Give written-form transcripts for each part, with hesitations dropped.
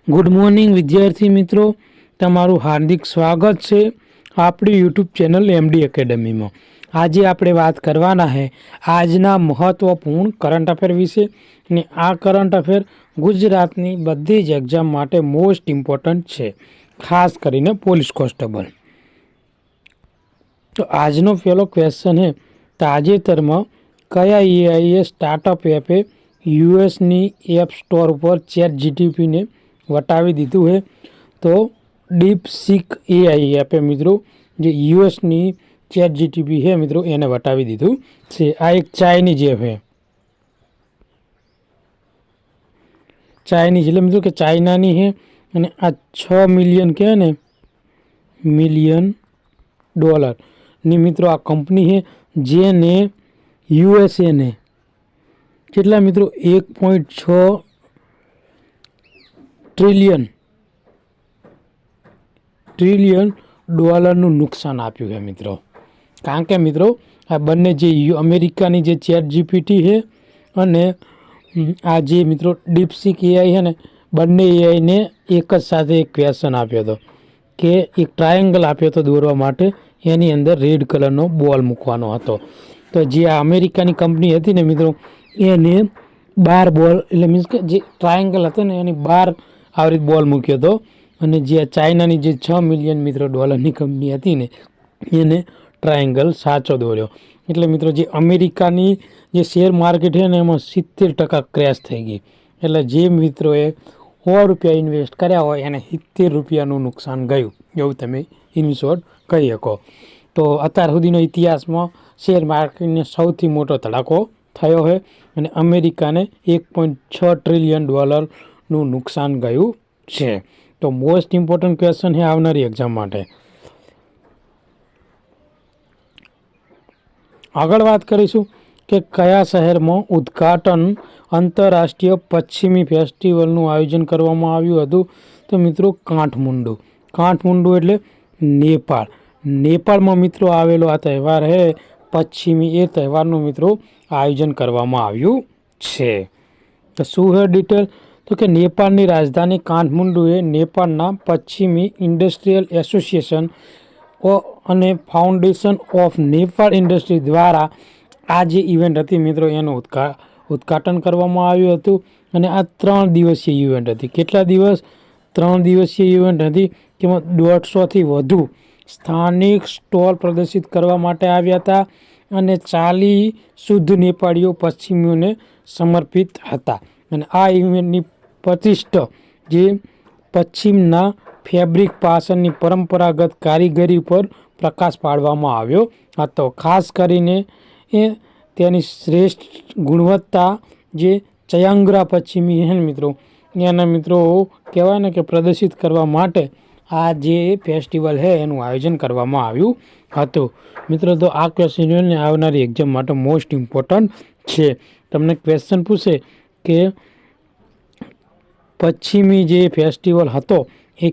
Good morning વિદ્યાર્થી મિત્રો, તમારું હાર્દિક સ્વાગત છે આપણી યુટ્યુબ ચેનલ એમડી એકેડમીમાં। આજે આપણે વાત કરવાના છે આજના મહત્વપૂર્ણ કરંટ અફેર વિશે, અને આ કરંટ અફેર ગુજરાતની બધી જ એક્ઝામ માટે મોસ્ટ ઇમ્પોર્ટન્ટ છે, ખાસ કરીને પોલીસ કોન્સ્ટેબલ। તો આજનો પહેલો ક્વેશ્ચન છે, તાજેતરમાં કયા એઆઈએ સ્ટાર્ટઅપ એપે યુએસની એપ સ્ટોર પર ચેટ જીટીપીને વટાવી દીધું છે? તો ડીપસીક એઆઈ એપે મિત્રો જે યુએસની ચેટ જીટીપી છે મિત્રો એને વટાવી દીધું છે। આ એક ચાઇનીઝ એપ છે, ચાઇનીઝ એટલે મિત્રો કે ચાઇનાની છે, અને આ 6 મિલિયન કહેવાય ને મિલિયન ડોલરની મિત્રો આ કંપની છે, જેને યુએસએને કેટલા મિત્રો 1.6 ટ્રિલિયન ડોલરનું નુકસાન આપ્યું છે મિત્રો। કારણ કે મિત્રો આ બંને જે અમેરિકાની જે ચેટ જીપીટી છે અને આ જે મિત્રો ડીપસીક એઆઈ છે ને, બંને એઆઈને એક જ સાથે એક ક્વેશ્ચન આપ્યો હતો કે એક ટ્રાયેંગલ આપ્યો હતો દોરવા માટે, એની અંદર રેડ કલરનો બોલ મૂકવાનો હતો। તો જે આ અમેરિકાની કંપની હતી ને મિત્રો, એને 12 બોલ એટલે મીન્સ કે જે ટ્રાયેંગલ હતો ને એની 12 આવી બોલ મૂક્યો હતો, અને જે ચાઇનાની જે 6 મિલિયન મિત્રો ડોલરની કંપની હતી ને એને ટ્રાયેંગલ સાચો દોર્યો। એટલે મિત્રો જે અમેરિકાની જે શેર માર્કેટ છે ને એમાં 70% ક્રેશ થઈ ગઈ। એટલે જે મિત્રોએ 100 રૂપિયા ઇન્વેસ્ટ કર્યા હોય એને 70 રૂપિયાનું નુકસાન ગયું, એવું તમે ઇન શોર્ટ કહી શકો। તો અત્યાર સુધીનો ઇતિહાસમાં શેર માર્કેટને સૌથી મોટો ધડાકો થયો છે, અને અમેરિકાને 1.6 ટ્રિલિયન ડોલરનું નુકસાન ગયું છે। તો મોસ્ટ ઇમ્પોર્ટન્ટ ક્વેશ્ચન છે આવનારી એક્ઝામ માટે। આગળ વાત કરીશું કે કયા શહેરમાં ઉદ્ઘાટન આંતરરાષ્ટ્રીય પશ્ચિમી ફેસ્ટિવલનું આયોજન કરવામાં આવ્યું હતું? તો મિત્રો કાઠમંડુ એટલે નેપાળમાં મિત્રો આવેલો આ તહેવાર છે પશ્ચિમી, એ તહેવારનું મિત્રો આયોજન કરવામાં આવ્યું છે। તો શું છે ડિટેલ? તો કે નેપાળની રાજધાની કાઠમંડુ એ નેપાળના પશ્ચિમી ઇન્ડસ્ટ્રીયલ એસોસિએશન અને ફાઉન્ડેશન ઓફ નેપાળ ઇન્ડસ્ટ્રી દ્વારા આ જે ઇવેન્ટ હતી મિત્રો એનું ઉદ્ઘાટન કરવામાં આવ્યું હતું, અને આ 3 દિવસીય ઇવેન્ટ હતી। કેટલા દિવસ? 3 દિવસીય ઇવેન્ટ હતી, જેમાં 150થી વધુ સ્થાનિક સ્ટોલ પ્રદર્શિત કરવા માટે આવ્યા હતા, અને 40 શુદ્ધ નેપાળીઓ પશ્ચિમીઓને સમર્પિત હતા। અને આ ઇવેન્ટની પ્રતિષ્ઠા જે પશ્ચિમના ફેબ્રિક પાછળની પરંપરાગત કારીગરી પર પ્રકાશ પાડવામાં આવ્યો હતો। ખાસ કરીને તેની શ્રેષ્ઠ ગુણવત્તા જે ચયાંગ્રા પશ્ચિમી છે મિત્રો એના મિત્રો કહેવાય ને કે પ્રદર્શિત કરવા માટે આ જે ફેસ્ટિવલ છે એનું આયોજન કરવામાં આવ્યું હતું મિત્રો। તો આ ક્વેશ્ચન આવનારી એક્ઝામ માટે મોસ્ટ ઇમ્પોર્ટન્ટ છે। તમને ક્વેશ્ચન પૂછે કે પશ્ચિમી જે ફેસ્ટિવલ હતો એ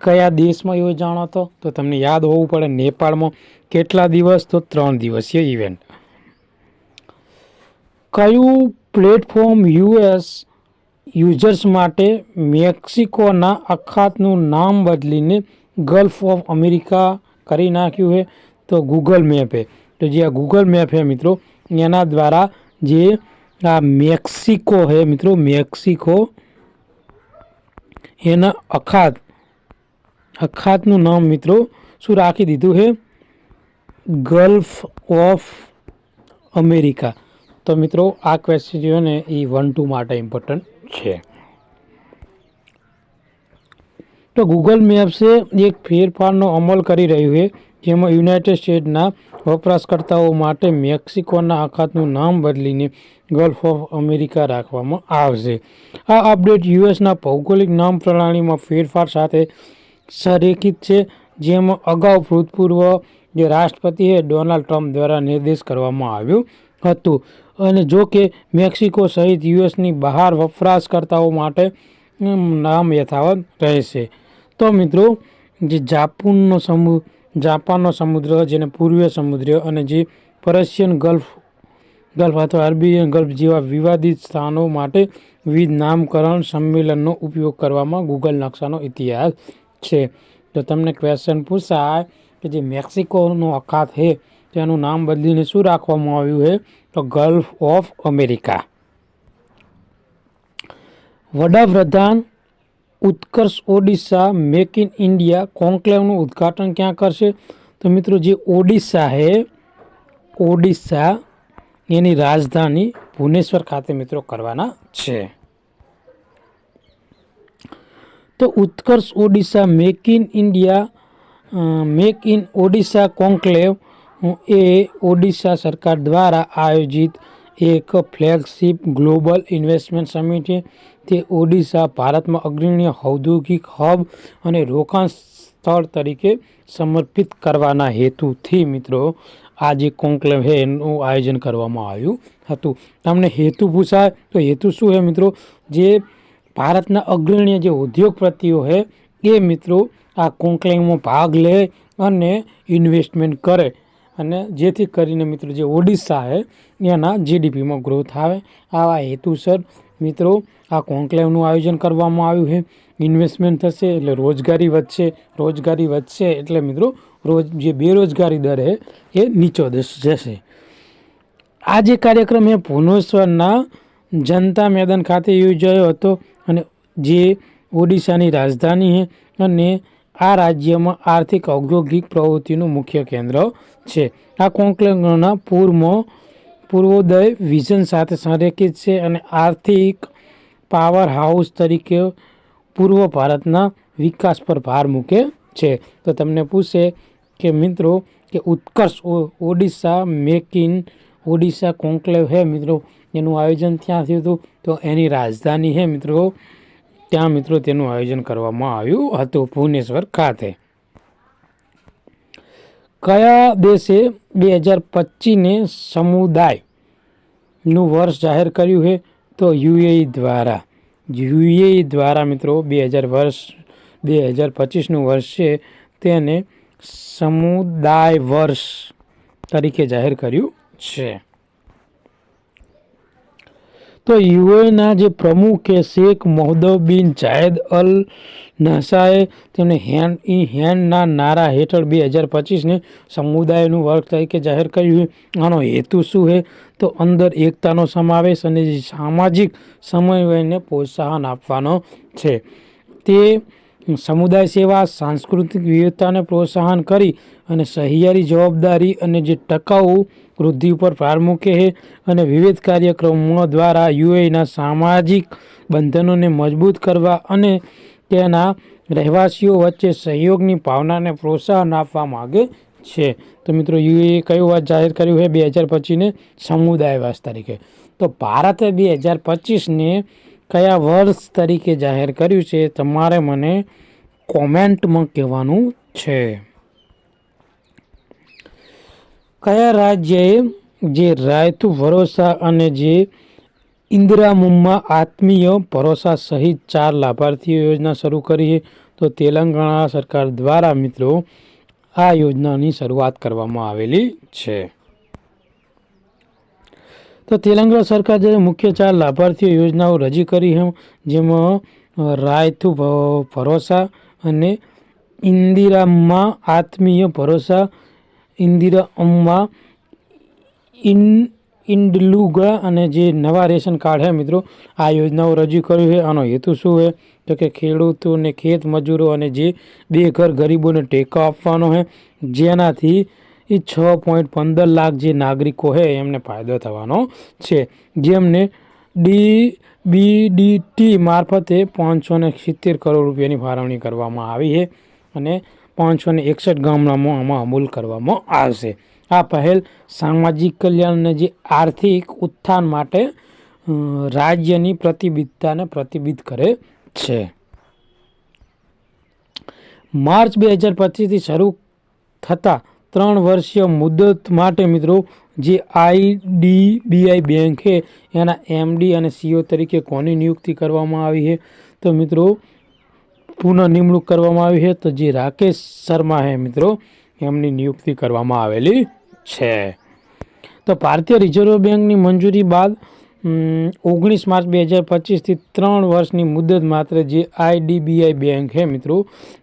કયા દેશમાં યોજાણો હતો? તો તમને યાદ હોવું પડે નેપાળમાં। કેટલા દિવસ? તો 3 દિવસીય ઇવેન્ટ। કયું પ્લેટફોર્મ યુએસ યુઝર્સ માટે મેક્સિકોના અખાતનું નામ બદલીને ગલ્ફ ઓફ અમેરિકા કરી નાખ્યું છે? તો ગૂગલ મેપે। તો જે આ ગૂગલ મેપ છે મિત્રો એના દ્વારા જે આ મેક્સિકો છે મિત્રો, મેક્સિકો એના અખાતનું નામ મિત્રો શું રાખી દીધું છે? Gulf of America. તો મિત્રો આ ક્વેશ્ચન છે ને એ 1-2 માટે ઇમ્પોર્ટન્ટ છે। તો ગૂગલ મેપ્સે એક ફેરફારનો અમલ કરી રહ્યું છે, જેમાં યુનાઇટેડ સ્ટેટ્સના વપરાશકર્તાઓ માટે મેક્સિકોના અખાતનું નામ બદલીને ગલ્ફ ઓફ અમેરિકા રાખવામાં આવશે। આ અપડેટ યુએસના ભૌગોલિક નામ પ્રણાલીમાં ફેરફાર સાથે સંરેખિત છે, જેમાં અગાઉ ભૂતપૂર્વ જે રાષ્ટ્રપતિ છે ડોનાલ્ડ ટ્રમ્પ દ્વારા નિર્દેશ કરવામાં આવ્યું હતું। અને જો કે મેક્સિકો સહિત યુએસની બહાર વપરાશકર્તાઓ માટે નામ યથાવત રહેશે। તો મિત્રો જે જાપાનનો સમુદ્ર જેને પૂર્વીય સમુદ્ર અને જે પર્શિયન ગલ્ફ ગલ્ફ અથવા અરેબિયન ગલ્ફ જેવા વિવાદિત સ્થાનો માટે વિવિધ નામકરણ સંમેલનનો ઉપયોગ કરવામાં ગૂગલ નકશાનો ઇતિહાસ છે. તો તમને ક્વેશ્ચન પૂછાય કે જે મેક્સિકોનો અખાત છે તેનું નામ બદલીને શું રાખવામાં આવ્યું છે, તો ગલ્ફ ઓફ અમેરિકા. વડાપ્રધાન ઉત્કર્ષ ઓડિશા મેક ઇન ઇન્ડિયા કોન્ક્લેવનું ઉદ્ઘાટન ક્યાં કરશે, તો મિત્રો જે ઓડિશા એની રાજધાની ભુવનેશ્વર ખાતે મિત્રો કરવાના છે. તો Utkarsh Odisha make in Odisha conclave એ ઓડિશા સરકાર દ્વારા આયોજિત એક ફ્લેગશિપ ગ્લોબલ ઇન્વેસ્ટમેન્ટ સમિટ છે. તે ઓડિશા ભારતમાં અગ્રણી ઔદ્યોગિક હબ અને રોકાણ સ્થળ તરીકે સમર્પિત કરવાના હેતુથી મિત્રો આ જે કોન્ક્લેવ છે એનું આયોજન કરવામાં આવ્યું હતું. તમને હેતુ પૂછાય તો હેતુ શું છે મિત્રો, જે ભારતના અગ્રણી જે ઉદ્યોગપતિઓ છે એ મિત્રો આ કોન્ક્લેવમાં ભાગ લે અને ઇન્વેસ્ટમેન્ટ કરે, અને જેથી કરીને મિત્રો જે ઓડિશા છે એના જીડીપીમાં ગ્રોથ આવે. આવા હેતુસર મિત્રો આ કોન્ક્લેવનું આયોજન કરવામાં આવ્યું છે. ઇન્વેસ્ટમેન્ટ થશે એટલે રોજગારી વધશે એટલે મિત્રો જે બેરોજગારી દર છે એ નીચો જશે. આ જે કાર્યક્રમ એ ભુવનેશ્વરના જનતા મેદાન ખાતે યોજાયો હતો અને જે ઓડિશાની રાજધાની છે અને આ રાજ્યમાં આર્થિક ઔદ્યોગિક પ્રવૃત્તિનું મુખ્ય કેન્દ્ર છે. આ કોન્ક્લેવના પૂર્વોદય વિઝન સાથે સંરેખિત છે અને આર્થિક પાવર હાઉસ તરીકે પૂર્વ ભારતના વિકાસ પર ભાર મૂકે છે. તો તમને પૂછે કે મિત્રો કે Utkarsh Odisha make in Odisha conclave છે મિત્રો એનું આયોજન ત્યાં થયું હતું, તો એની રાજધાની છે મિત્રો ત્યાં મિત્રો તેનું આયોજન કરવામાં આવ્યું હતું ભુવનેશ્વર ખાતે. કયા દેશે 2025ને સમુદાયનું વર્ષ જાહેર કર્યું છે, તો યુએઈ દ્વારા મિત્રો 2025નું વર્ષ છે તેને સમુદાય વર્ષ તરીકે જાહેર કર્યું છે. તો યુએઈના જે પ્રમુખ છે શેખ મોહમ્મદ બિન જાયદ અલ નહસાએ તેમને હેન્ડના નારા હેઠળ 2025ને સમુદાયનું વર્ષ તરીકે જાહેર કર્યું છે. આનો હેતુ શું છે, તો અંદર એકતાનો સમાવેશ અને સામાજિક સમન્વયને પ્રોત્સાહન આપવાનો છે. તે સમુદાય સેવા, સાંસ્કૃતિક વિવિધતાને પ્રોત્સાહન કરી અને સહિયારી જવાબદારી અને જે ટકાઉ વૃદ્ધિ ઉપર ભાર મૂકે છે અને વિવિધ કાર્યક્રમો દ્વારા યુએઈના સામાજિક બંધનોને મજબૂત કરવા અને તેના રહેવાસીઓ વચ્ચે સહયોગની ભાવનાને પ્રોત્સાહન આપવા માગે છે. તો મિત્રો યુએઈએ કયું વર્ષ જાહેર કર્યું છે 2025ને સમુદાય વર્ષ તરીકે. તો ભારતે 2025ને કયા વર્ષ તરીકે જાહેર કર્યું છે તમારે મને કોમેન્ટમાં કહેવાનું છે. કયા રાજ્યએ જે રાયતુ ભરોસા અને જે ઇન્દિરામાં આત્મીય ભરોસા સહિત 4 લાભાર્થીઓ યોજના શરૂ કરી છે, તો તેલંગાણા સરકાર દ્વારા મિત્રો આ યોજનાની શરૂઆત કરવામાં આવેલી છે. તો તેલંગાણા સરકાર જે મુખ્ય 4 લાભાર્થીઓ યોજનાઓ રજૂ કરી છે જેમાં રાયતુ ભરોસા અને ઇન્દિરામાં આત્મીય ભરોસા, ઇન્દિરામાં ઇન્ડલુગા અને જે નવા રેશન કાર્ડ છે મિત્રો આ યોજનાઓ રજૂ કર્યું છે. આનો હેતુ શું છે, તો કે ખેડૂતોને, ખેત મજૂરો અને જે બેઘર ગરીબોને ટેકો આપવાનો છે, જેનાથી 6.15 લાખ જે નાગરિકો છે એમને ફાયદો થવાનો છે, જેમને ડીબીટી મારફતે 570 કરોડ રૂપિયાની ફાળવણી કરવામાં આવી છે અને 561 ગામડામાં આમાં અમલ કરવામાં આવશે. આ પહેલ સામાજિક કલ્યાણ અને જે આર્થિક ઉત્થાન માટે રાજ્યની પ્રતિબદ્ધતાને પ્રતિબિંબિત કરે છે. માર્ચ 2025થી શરૂ થતા 3 વર્ષીય મુદત માટે મિત્રો જે આઈડીબીઆઈ બેંક છે એના એમડી અને સીઓ તરીકે કોની નિયુક્તિ કરવામાં આવી છે, તો મિત્રો પુનઃ નિમણૂક કરવામાં આવી છે, તો જે રાકેશ શર્મા છે મિત્રો એમની નિયુક્તિ કરવામાં આવેલી છે. તો ભારતીય રિઝર્વ બેંકની મંજૂરી બાદ 19 માર્ચ 2025થી 3 વર્ષની મુદત માત્ર જે IDBI બેંક છે મિત્રો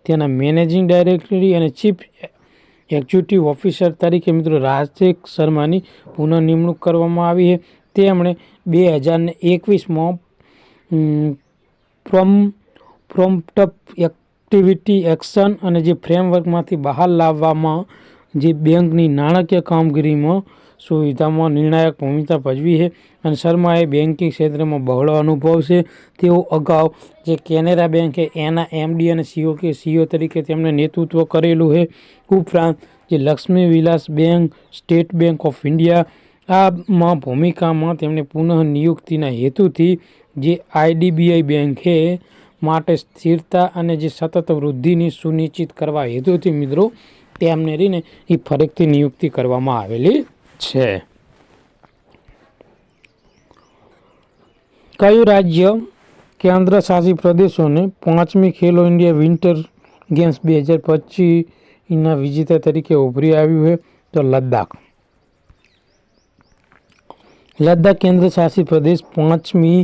તેના મેનેજિંગ ડાયરેક્ટરી અને ચીફ એક્ઝિક્યુટિવ ઓફિસર તરીકે મિત્રો રાજેશ શર્માની પુનઃનિમણૂક કરવામાં આવી છે. તેમણે 2021માં પ્રોમ્પ્ટ એક્ટિવિટી એક્શન અને જે ફ્રેમવર્કમાંથી બહાર લાવવામાં જે બેંકની નાણાકીય કામગીરીમાં સુવિધામાં નિર્ણાયક ભૂમિકા ભજવી છે અને શર્માએ બેન્કિંગ ક્ષેત્રમાં બહોળો અનુભવ છે. તેઓ અગાઉ જે કેનેરા બેંક છે એના MD અને CEO તરીકે તેમણે નેતૃત્વ કરેલું છે. ઉપરાંત જે Lakshmi Vilas Bank, State Bank of India આમાં ભૂમિકામાં તેમણે પુનઃ નિયુક્તિના હેતુથી જે IDBI બેંક છે માટે સ્થિરતા અને જે સતત વૃદ્ધિની સુનિશ્ચિત કરવા હેતુથી મિત્રો તેમને રહીને એ ફરીથી નિયુક્તિ કરવામાં આવેલી છે. કયું રાજ્ય કેન્દ્ર શાસિત પ્રદેશોને 5મી ખેલો ઇન્ડિયા વિન્ટર ગેમ્સ 2025ના વિજેતા તરીકે ઉભરી આવ્યું છે? તો લદ્દાખ. લદ્દાખ કેન્દ્ર શાસિત પ્રદેશ 5મી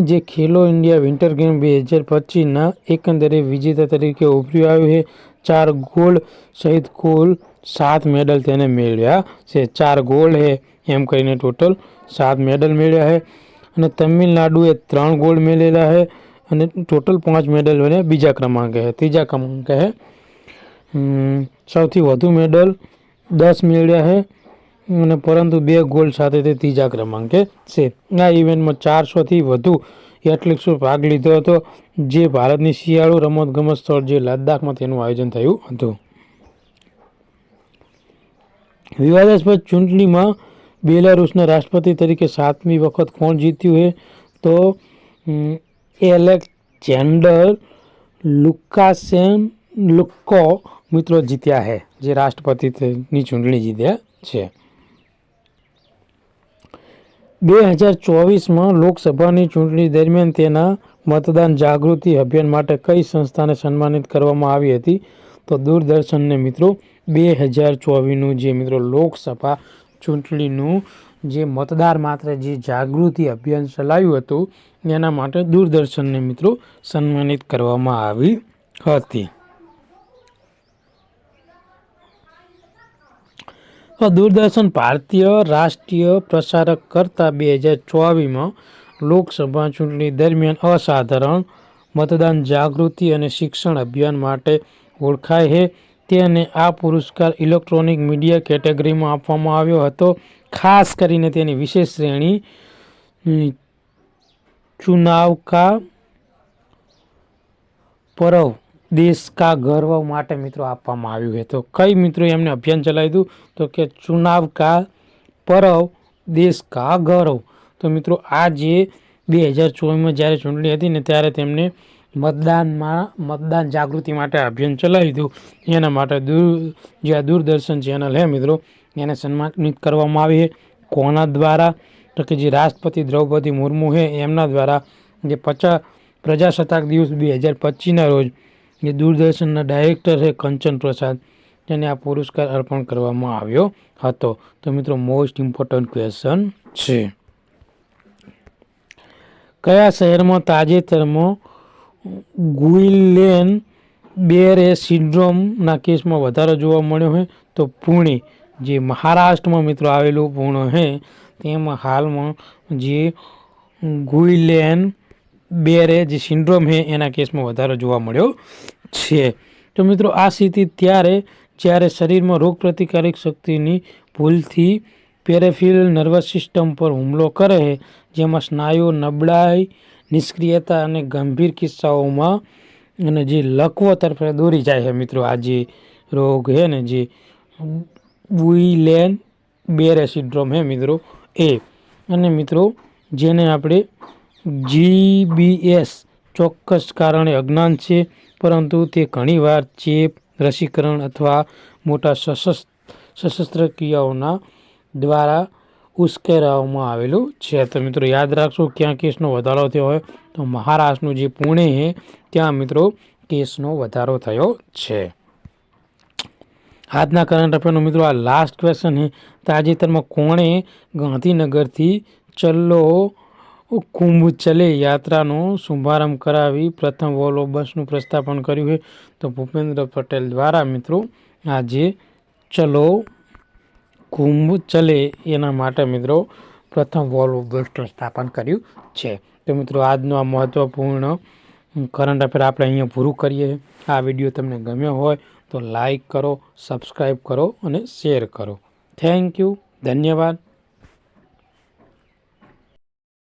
જે ખેલો ઇન્ડિયા વિન્ટર ગેમ 2025ના એકંદરે વિજેતા તરીકે ઉભરી આવ્યું છે. 4 ગોલ્ડ સહિત કુલ 7 મેડલ તેને મેળવ્યા છે. 4 ગોલ્ડ છે એમ કરીને ટોટલ 7 મેડલ મેળવ્યા છે. અને તમિલનાડુએ 3 ગોલ્ડ મેળવેલા છે અને ટોટલ 5 મેડલ બને બીજા ક્રમાંકે છે. ત્રીજા ક્રમાંકે છે. સૌથી વધુ મેડલ 10 મેળવ્યા છે અને પરંતુ 2 ગોલ્ડ સાથે તે ત્રીજા ક્રમાંકે છે. આ ઇવેન્ટમાં 400થી વધુ એથ્લેટ્સે ભાગ લીધો હતો. જે ભારતની શિયાળુ રમતગમત સ્થળ જે લદ્દાખમાં તેનું આયોજન થયું હતું. વિવાદાસ્પદ ચૂંટણીમાં બેલારુસના રાષ્ટ્રપતિ તરીકે 7મી વખત કોણ જીત્યું છે? તો એલેક્ઝાન્ડર લુકાશેન્કો મિત્રો જીત્યા છે, જે રાષ્ટ્રપતિની ચૂંટણી જીત્યા છે. 2024માં લોકસભાની ચૂંટણી દરમિયાન તેના મતદાન જાગૃતિ અભિયાન માટે કઈ સંસ્થાને સન્માનિત કરવામાં આવી હતી? તો દૂરદર્શનને મિત્રો 2024નું જે મિત્રો લોકસભા ચૂંટણીનું જે મતદાર માત્ર જે જાગૃતિ અભિયાન ચલાવ્યું હતું એના માટે દૂરદર્શનને મિત્રો સન્માનિત કરવામાં આવી હતી. દૂરદર્શન ભારતીય રાષ્ટ્રીય પ્રસારક કરતા 2024માં લોકસભા ચૂંટણી દરમિયાન અસાધારણ મતદાન જાગૃતિ અને શિક્ષણ અભિયાન માટે ઓળખાય છે. તેને આ પુરસ્કાર ઇલેક્ટ્રોનિક મીડિયા કેટેગરીમાં આપવામાં આવ્યો હતો. ખાસ કરીને તેની વિશેષ શ્રેણી ચુનાવ કા પર્વ દેશ કા ગૌરવ માટે મિત્રો આપવામાં આવ્યું છે. તો કઈ મિત્રો એમને અભિયાન ચલાવ્યું હતું? તો કે ચુનાવ કા પર્વ દેશ કા ગૌરવ. તો મિત્રો આ જે 2024માં જ્યારે ચૂંટણી હતી ને ત્યારે તેમને મતદાન જાગૃતિ માટે અભિયાન ચલાવ્યું હતું. એના માટે જે આ દૂરદર્શન ચેનલ છે મિત્રો એને સન્માનિત કરવામાં આવી છે. કોના દ્વારા? તો કે જે રાષ્ટ્રપતિ દ્રૌપદી મુર્મુ છે એમના દ્વારા જે પ્રજાસત્તાક દિવસ 2025ના રોજ જે દૂરદર્શનના ડાયરેક્ટર છે કંચન પ્રસાદ તેને આ પુરસ્કાર અર્પણ કરવામાં આવ્યો હતો. તો મિત્રો મોસ્ટ ઇમ્પોર્ટન્ટ ક્વેશ્ચન છે. કયા શહેરમાં તાજેતરમાં ગુઇલેન બેરે સિન્ડ્રોમના કેસમાં વધારો જોવા મળ્યો છે? તો પુણે, જે મહારાષ્ટ્રમાં મિત્રો આવેલું પુણે છે તેમાં હાલમાં જે ગુઇલેન બેરે જે સિન્ડ્રોમ છે એના કેસમાં વધારો જોવા મળ્યો છે. તો મિત્રો આ સ્થિતિ જ્યારે શરીરમાં રોગપ્રતિકારક શક્તિની ભૂલથી પેરેફિરલ નર્વસ સિસ્ટમ પર હુમલો કરે છે, જેમાં સ્નાયુઓ નબળાઈ, નિષ્ક્રિયતા અને ગંભીર કિસ્સાઓમાં અને જે લકવો તરફ દોરી જાય છે મિત્રો. આ જે રોગ છે ને જે ગુઇલેન બેરે સિન્ડ્રોમ છે મિત્રો એ. અને મિત્રો જેને આપણે GBS ચોક્કસ કારણે અજ્ઞાન છે, પરંતુ તે ઘણીવાર ચેપ, રસીકરણ અથવા મોટા શસ્ત્રક્રિયાઓના દ્વારા ઉશ્કેરવામાં આવેલું છે. તો મિત્રો યાદ રાખશો ક્યાં કેસનો વધારો થયો હોય? તો મહારાષ્ટ્રનું જે પુણે છે ત્યાં મિત્રો કેસનો વધારો થયો છે. આજના કરંટ અફેરનો મિત્રો આ લાસ્ટ ક્વેશ્ચન છે. તાજેતરમાં કોણે ગાંધીનગરથી ચલો કુંભ ચલે યાત્રાનો શુભારંભ કરાવી પ્રથમ વોલ્વો બસનું પ્રસ્થાપન કર્યું છે? તો ભૂપેન્દ્ર પટેલ દ્વારા મિત્રો આજે ચલો કુંભ ચલે એના માટે મિત્રો પ્રથમ વોલ્વો બસનું સ્થાપન કર્યું છે. તો મિત્રો આજનો આ મહત્વપૂર્ણ કરંટ અફેર આપણે અહીંયા પૂરું કરીએ. આ વિડીયો તમને ગમ્યો હોય તો લાઈક કરો, સબસ્ક્રાઈબ કરો અને શેર કરો. થેન્ક યુ, ધન્યવાદ.